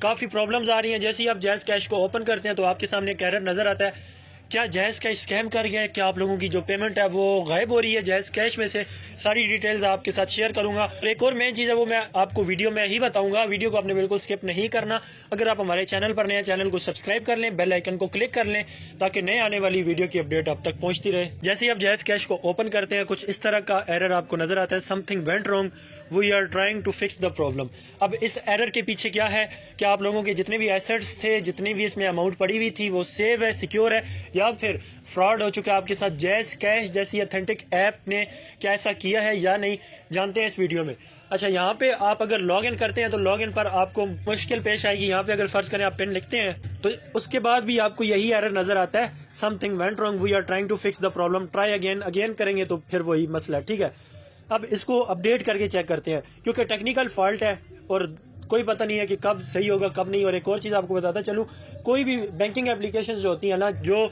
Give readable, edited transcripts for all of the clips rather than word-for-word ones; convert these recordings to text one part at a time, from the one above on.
کافی problems آ رہی ہیں. جیسے ہی آپ جائز کیش کو اوپن کرتے ہیں تو آپ کے سامنے ایک ایرر نظر آتا ہے. کیا جائز کیش اسکیم کر گیا ہے؟ کیا آپ لوگوں کی جو پیمنٹ ہے وہ غائب ہو رہی ہے جائز کیش میں سے؟ ساری ڈیٹیلز آپ کے ساتھ شیئر کروں گا. اور ایک اور مین چیز ہے وہ میں آپ کو ویڈیو میں ہی بتاؤں گا. ویڈیو کو آپ نے بالکل اسکپ نہیں کرنا. اگر آپ ہمارے چینل پر نئے ہیں چینل کو سبسکرائب کر لیں, بیل آئیکن کو کلک کر لیں تاکہ نئے آنے والی ویڈیو کی اپڈیٹ آپ تک پہنچتی رہے. جیسے ہی آپ جائز کیش کو اوپن کرتے ہیں کچھ اس طرح کا ایرر آپ کو نظر آتا ہے, something went wrong, we are trying to fix the problem. اب اس ایرر کے پیچھے کیا ہے کہ آپ لوگوں کے جتنے بھی ایسٹس تھے, جتنی بھی اس میں اماؤنٹ پڑی ہوئی تھی وہ سیو ہے, سیکیور ہے, یا پھر فراڈ ہو چکا ہے آپ کے ساتھ. جائز کیش جیسی اتھینٹک ایپ نے کیا ایسا کیا ہے یا نہیں, جانتے ہیں اس ویڈیو میں. اچھا, یہاں پہ آپ اگر لاگ ان کرتے ہیں تو لاگ ان پر آپ کو مشکل پیش آئے گی. یہاں پہ اگر فرض کریں آپ پن لکھتے ہیں تو اس کے بعد بھی آپ کو یہی ایرر نظر آتا ہے, something went wrong, we are trying to fix the problem, try again. Again کریں گے تو پھر وہی مسئلہ ہے. ٹھیک ہے, اب اس کو اپڈیٹ کر کے چیک کرتے ہیں کیونکہ ٹیکنیکل فالٹ ہے اور کوئی پتہ نہیں ہے کہ کب صحیح ہوگا کب نہیں. اور ایک اور چیز آپ کو بتاتا چلوں, کوئی بھی بینکنگ اپلیکیشن جو ہوتی ہیں نا, جو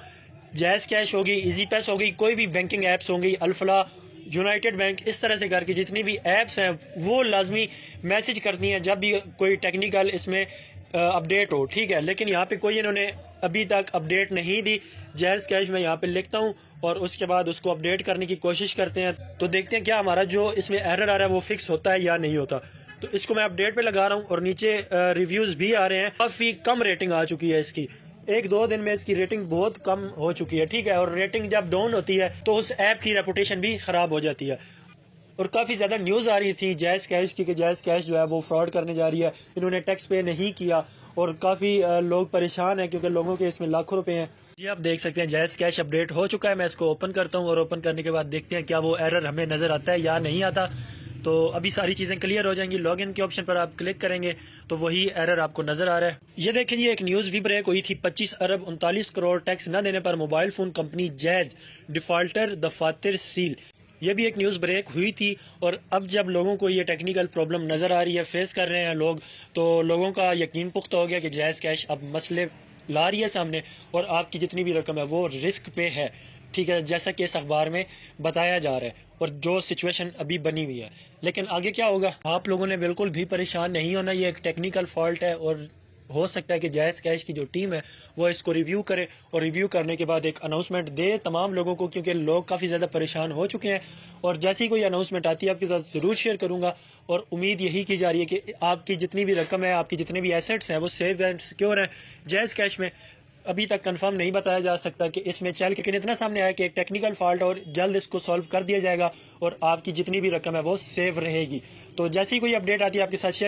جائز کیش ہوگی, ایزی پیس ہوگی, کوئی بھی بینکنگ ایپس ہوں گی, الفلا, یونائٹڈ بینک, اس طرح سے کر کے جتنی بھی ایپس ہیں وہ لازمی میسج کرتی ہیں جب بھی کوئی ٹیکنیکل اس میں اپڈیٹ ہو. ٹھیک ہے, لیکن یہاں پہ کوئی انہوں نے ابھی تک اپڈیٹ نہیں دی. جائز کیش میں یہاں پہ لکھتا ہوں اور اس کے بعد اس کو اپڈیٹ کرنے کی کوشش کرتے ہیں تو دیکھتے ہیں کیا ہمارا جو اس میں ایرر آ رہا ہے وہ فکس ہوتا ہے یا نہیں ہوتا. تو اس کو میں اپڈیٹ پہ لگا رہا ہوں اور نیچے ریویوز بھی آ رہے ہیں. کافی کم ریٹنگ آ چکی ہے اس کی, ایک دو دن میں اس کی ریٹنگ بہت کم ہو چکی ہے. ٹھیک ہے, اور ریٹنگ جب ڈاؤن ہوتی ہے تو اس ایپ کی ریپوٹیشن بھی خراب ہو جاتی ہے. اور کافی زیادہ نیوز آ رہی تھی جائز کیش کی کہ جائز کیش جو ہے وہ فراڈ کرنے جا رہی ہے, انہوں نے ٹیکس پے نہیں کیا, اور کافی لوگ پریشان ہیں کیونکہ لوگوں کے اس میں لاکھوں روپے ہیں. جی آپ دیکھ سکتے ہیں جائز کیش اپڈیٹ ہو چکا ہے. میں اس کو اوپن کرتا ہوں اور اوپن کرنے کے بعد دیکھتے ہیں کیا وہ ایرر ہمیں نظر آتا ہے یا نہیں آتا. تو ابھی ساری چیزیں کلیئر ہو جائیں گی. لاگ ان کے آپشن پر آپ کلک کریں گے تو وہی ایرر آپ کو نظر آ رہا ہے. یہ دیکھیں, یہ ایک نیوز بھی بریک ہوئی تھی, 25 ارب 39 کروڑ ٹیکس نہ دینے پر موبائل فون کمپنی جائز ڈیفالٹر دفاتر سیل. یہ بھی ایک نیوز بریک ہوئی تھی. اور اب جب لوگوں کو یہ ٹیکنیکل پرابلم نظر آ رہی ہے, فیس کر رہے ہیں لوگ, تو لوگوں کا یقین پختہ ہو گیا کہ جائز کیش اب مسئلے لا رہی ہے سامنے اور آپ کی جتنی بھی رقم ہے وہ رسک پہ ہے. ٹھیک ہے, جیسا کہ اس اخبار میں بتایا جا رہا ہے اور جو سچویشن ابھی بنی ہوئی ہے. لیکن آگے کیا ہوگا آپ لوگوں نے بالکل بھی پریشان نہیں ہونا. یہ ایک ٹیکنیکل فالٹ ہے اور ہو سکتا ہے کہ جائز کیش کی جو ٹیم ہے وہ اس کو ریویو کرے اور ریویو کرنے کے بعد ایک اناؤنسمنٹ دے تمام لوگوں کو, کیونکہ لوگ کافی زیادہ پریشان ہو چکے ہیں. اور جیسی ہی کوئی اناؤنسمنٹ آتی ہے آپ کے ساتھ ضرور شیئر کروں گا. اور امید یہی کی جا رہی ہے کہ آپ کی جتنی بھی رقم ہے, آپ کی جتنے بھی ایسٹس ہیں وہ سیف اینڈ سیکیور ہیں جائز کیش میں. ابھی تک کنفرم نہیں بتایا جا سکتا کہ اس میں چل کے اتنا سامنے آیا کہ ایک ٹیکنیکل فالٹ اور جلد اس کو سالو کر دیا جائے گا اور آپ کی جتنی بھی رقم ہے وہ سیو رہے گی. تو جیسی کوئی اپڈیٹ آتی ہے آپ کے ساتھ شیئر